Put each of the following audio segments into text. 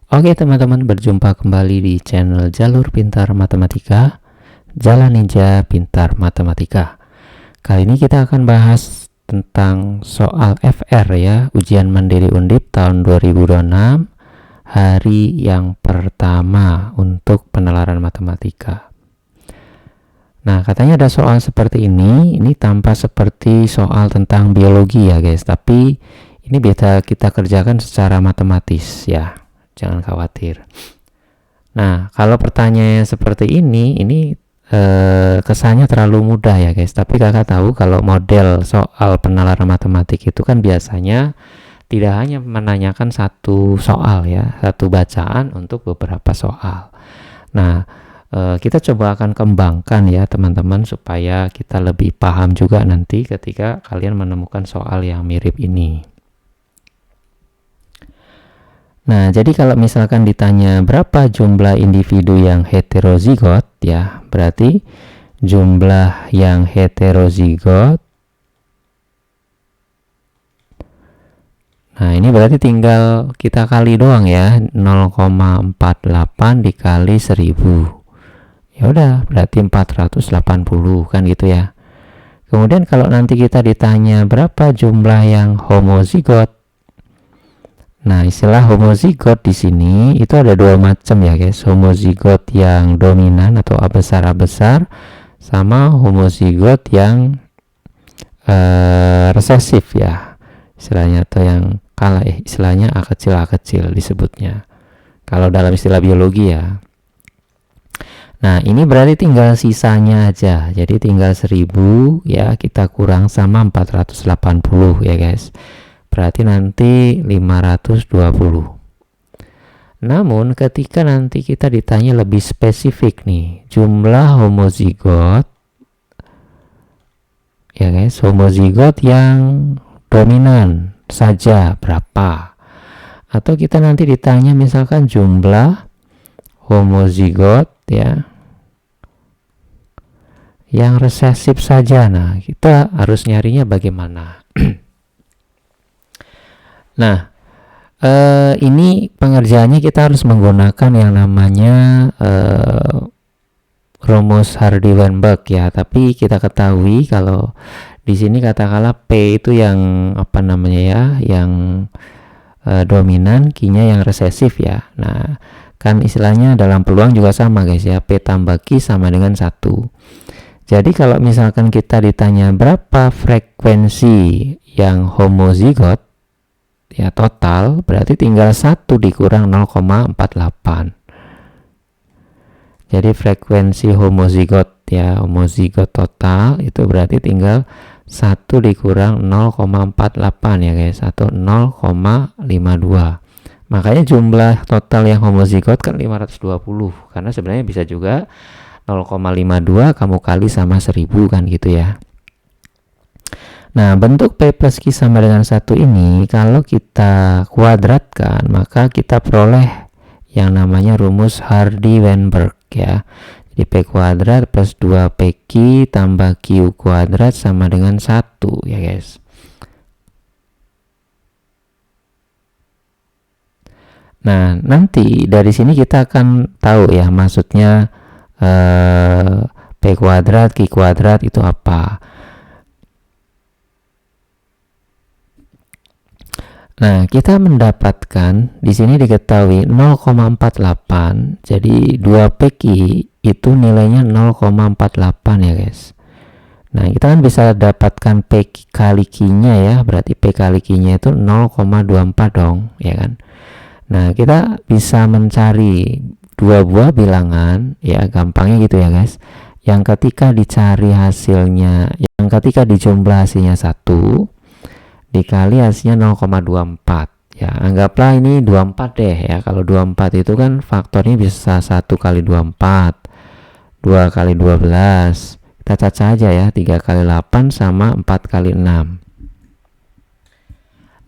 Oke teman-teman, berjumpa kembali di channel Jalur Pintar Matematika, Jalan Ninja Pintar Matematika. Kali ini kita akan bahas tentang soal FR ya, ujian mandiri Undip tahun 2026, hari yang pertama untuk penalaran matematika. Nah, katanya ada soal seperti ini tampak seperti soal tentang biologi ya guys, tapi ini bisa kita kerjakan secara matematis ya. Jangan khawatir. Nah, kalau pertanyaannya seperti ini kesannya terlalu mudah ya guys. Tapi kakak tahu kalau model soal penalaran matematik itu kan biasanya tidak hanya menanyakan satu soal ya, satu bacaan untuk beberapa soal. Nah, kita coba akan kembangkan ya teman-teman supaya kita lebih paham juga nanti ketika kalian menemukan soal yang mirip ini. Nah, jadi kalau misalkan ditanya berapa jumlah individu yang heterozigot ya, berarti jumlah yang heterozigot. Nah, ini berarti tinggal kita kali doang ya, 0,48 dikali 1000. Ya udah, berarti 480 kan gitu ya. Kemudian kalau nanti kita ditanya berapa jumlah yang homozigot. Nah, istilah homozigot di sini itu ada dua macam ya guys. Homozigot yang dominan atau A besar sama homozigot yang resesif ya. Istilahnya atau yang kalah istilahnya A kecil disebutnya. Kalau dalam istilah biologi ya. Nah, ini berarti tinggal sisanya aja. Jadi tinggal 1000 ya kita kurang sama 480 ya guys. Berarti nanti 520. Namun ketika nanti kita ditanya lebih spesifik nih, jumlah homozigot ya guys, homozigot yang dominan saja berapa? Atau kita nanti ditanya misalkan jumlah homozigot ya yang resesif saja. Nah, kita harus nyarinya bagaimana? Nah, ini pengerjaannya kita harus menggunakan yang namanya rumus Hardy-Weinberg ya. Tapi kita ketahui kalau di sini katakanlah P itu yang apa namanya ya, yang dominan, Q-nya yang resesif ya. Nah, kan istilahnya dalam peluang juga sama guys ya, P tambah Q sama dengan 1. Jadi kalau misalkan kita ditanya berapa frekuensi yang homozigot ya total, berarti tinggal 1 dikurang 0,48. Jadi frekuensi homozigot ya, homozigot total itu berarti tinggal 1 dikurang 0,48 ya guys, atau 0,52. Makanya jumlah total yang homozigot kan 520, karena sebenarnya bisa juga 0,52 kamu kali sama 1000 kan gitu ya. Nah, bentuk P plus Q sama dengan 1 ini kalau kita kuadratkan, maka kita peroleh yang namanya rumus Hardy-Weinberg ya. Jadi P kuadrat plus 2PQ tambah Q kuadrat sama dengan 1 ya guys. Nah, nanti dari sini kita akan tahu ya maksudnya P kuadrat, Q kuadrat itu apa. Nah, kita mendapatkan di sini diketahui 0,48. Jadi 2PQ itu nilainya 0,48 ya guys. Nah, kita kan bisa dapatkan P kali Q-nya ya, berarti P kali Q-nya itu 0,24 dong, ya kan. Nah, kita bisa mencari dua buah bilangan ya, gampangnya gitu ya guys. Yang ketika dicari hasilnya, yang ketika dijumlah hasilnya 1 dikali hasilnya 0,24 ya, anggaplah ini 24 deh ya. Kalau 24 itu kan faktornya bisa 1 kali 24, 2 kali 12, kita caca aja ya, 3 kali 8 sama 4 kali 6.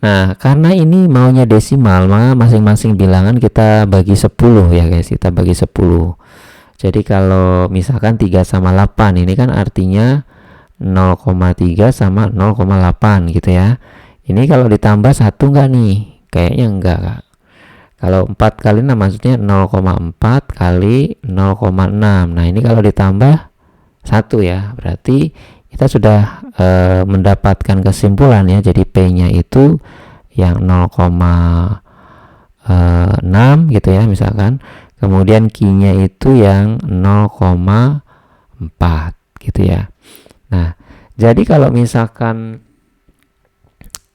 Nah, karena ini maunya desimal, maka masing-masing bilangan kita bagi 10 ya guys, kita bagi 10. Jadi kalau misalkan 3 sama 8 ini kan artinya 0,3 sama 0,8 gitu ya. Ini kalau ditambah 1 enggak nih? Kayaknya enggak, Kak. Kalau 4 kali 6 maksudnya 0,4 kali 0,6. Nah, ini kalau ditambah 1 ya, berarti kita sudah mendapatkan kesimpulan ya. Jadi P-nya itu yang 0,6 gitu ya misalkan. Kemudian Q-nya itu yang 0,4 gitu ya. Nah, jadi kalau misalkan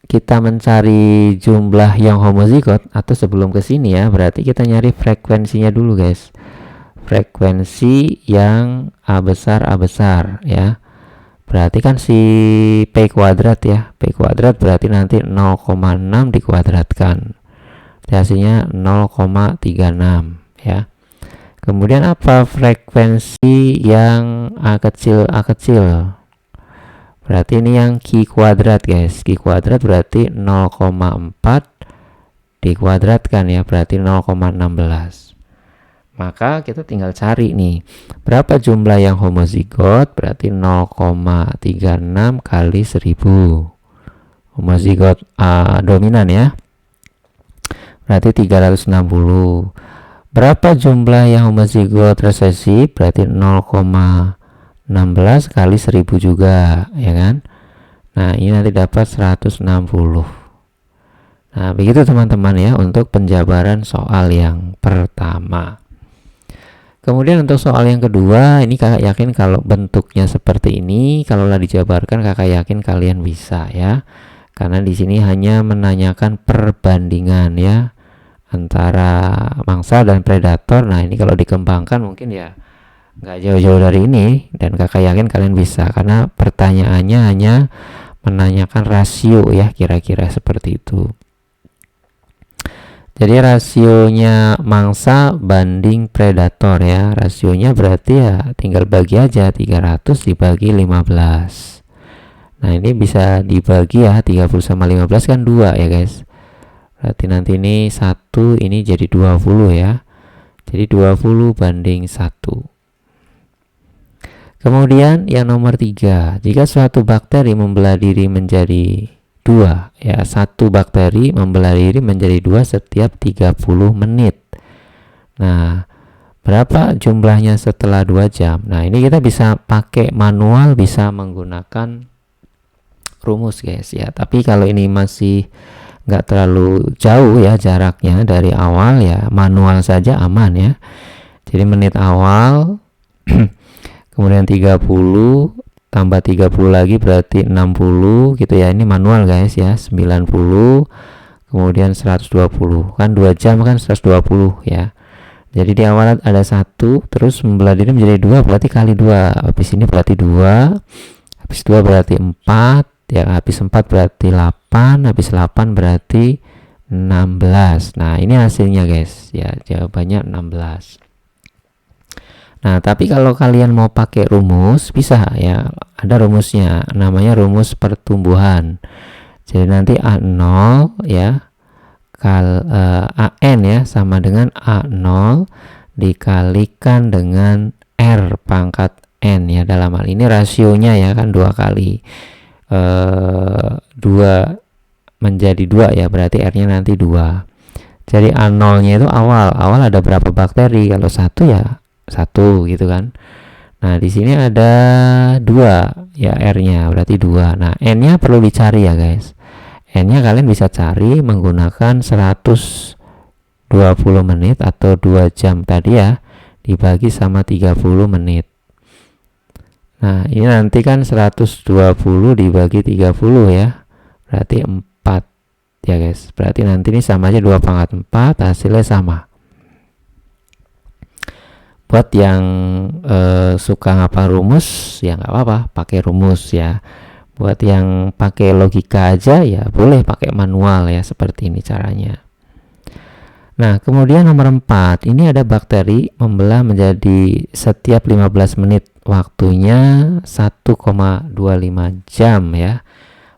kita mencari jumlah yang homozigot atau sebelum ke sini ya, berarti kita nyari frekuensinya dulu guys. Frekuensi yang A besar ya. Berarti kan si P kuadrat ya. P kuadrat berarti nanti 0,6 dikuadratkan. Hasilnya 0,36 ya. Kemudian apa frekuensi yang A kecil? Berarti ini yang Q kuadrat guys. Q kuadrat berarti 0,4 dikuadratkan ya, berarti 0,16. Maka kita tinggal cari nih berapa jumlah yang homozigot, berarti 0,36 kali 1000. Homozigot dominan ya, berarti 360. Berapa jumlah yang homozigot resesif, berarti 0,16 kali 1000 juga ya kan. Nah, ini nanti dapat 160. Nah, begitu teman-teman ya untuk penjabaran soal yang pertama. Kemudian untuk soal yang kedua, ini kakak yakin kalau bentuknya seperti ini, kalaulah dijabarkan kakak yakin kalian bisa ya. Karena di sini hanya menanyakan perbandingan ya antara mangsa dan predator. Nah, ini kalau dikembangkan mungkin ya nggak jauh-jauh dari ini, dan kakak yakin kalian bisa karena pertanyaannya hanya menanyakan rasio ya, kira-kira seperti itu. Jadi rasionya mangsa banding predator ya. Rasionya berarti ya tinggal bagi aja 300 dibagi 15. Nah, ini bisa dibagi ya, 30 sama 15 kan 2 ya guys. Berarti nanti ini 1, ini jadi 20 ya. Jadi 20 banding 1. Kemudian yang nomor 3, jika suatu bakteri membelah diri menjadi 2 ya, satu bakteri membelah diri menjadi 2 setiap 30 menit. Nah, berapa jumlahnya setelah 2 jam? Nah, ini kita bisa pakai manual, bisa menggunakan rumus guys ya. Tapi kalau ini masih nggak terlalu jauh ya jaraknya dari awal ya, manual saja aman ya. Jadi menit awal kemudian 30 tambah 30 lagi berarti 60 gitu ya, ini manual guys ya. 90 kemudian 120, kan 2 jam kan 120 ya. Jadi di awal ada 1, terus membelah diri menjadi 2 berarti kali 2, habis ini berarti 2, habis 2 berarti 4 ya, habis 4 berarti 8, habis 8 berarti 16. Nah, ini hasilnya guys ya, jawabannya 16. Nah, tapi kalau kalian mau pakai rumus bisa ya, ada rumusnya namanya rumus pertumbuhan. Jadi nanti A0 ya AN ya sama dengan A0 dikalikan dengan R pangkat N ya, dalam hal ini rasionya ya kan 2 kali 2 menjadi 2 ya, berarti R-nya nanti 2. Jadi A0-nya itu awal ada berapa bakteri, kalau 1 ya 1 gitu kan. Nah, di sini ada 2 ya, R-nya berarti 2. Nah, N-nya perlu dicari ya guys. N-nya kalian bisa cari menggunakan 120 menit atau 2 jam tadi ya, dibagi sama 30 menit. Nah, ini nanti kan 120 dibagi 30 ya, berarti 4 ya guys. Berarti nanti ini sama aja, 2 pangkat 4, hasilnya sama. Buat yang suka ngapal rumus ya nggak apa-apa, pakai rumus ya. Buat yang pakai logika aja ya boleh pakai manual ya, seperti ini caranya. Nah, kemudian nomor 4, ini ada bakteri membelah menjadi setiap 15 menit, waktunya 1,25 jam ya.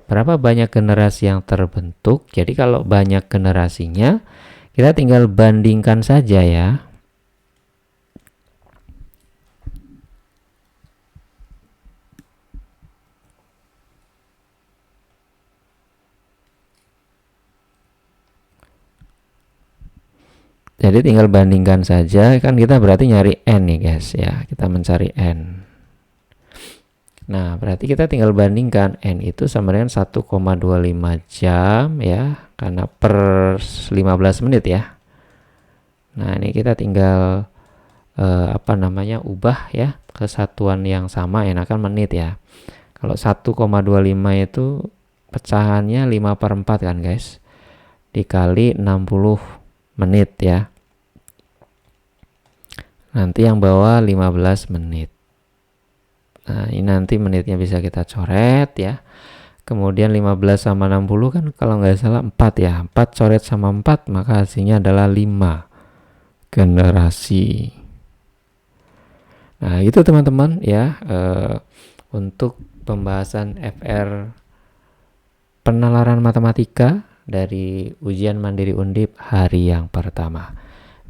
Berapa banyak generasi yang terbentuk? Jadi kalau banyak generasinya, kita tinggal bandingkan saja ya. Jadi tinggal bandingkan saja, kan kita berarti nyari N nih guys ya, kita mencari N. Nah berarti kita tinggal bandingkan N itu sama dengan 1,25 jam ya, karena per 15 menit ya. Nah ini kita tinggal ubah ya ke satuan yang sama, enakan menit ya. Kalau 1,25 itu pecahannya 5/4 kan guys, dikali 60 menit ya. Nanti yang bawah 15 menit. Nah ini nanti menitnya bisa kita coret ya. Kemudian 15 sama 60 kan kalau nggak salah 4 ya. 4 coret sama 4 maka hasilnya adalah 5 generasi. Nah itu teman-teman ya, untuk pembahasan FR penalaran matematika dari ujian mandiri Undip hari yang pertama.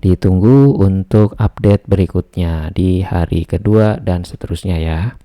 Ditunggu untuk update berikutnya di hari kedua dan seterusnya ya.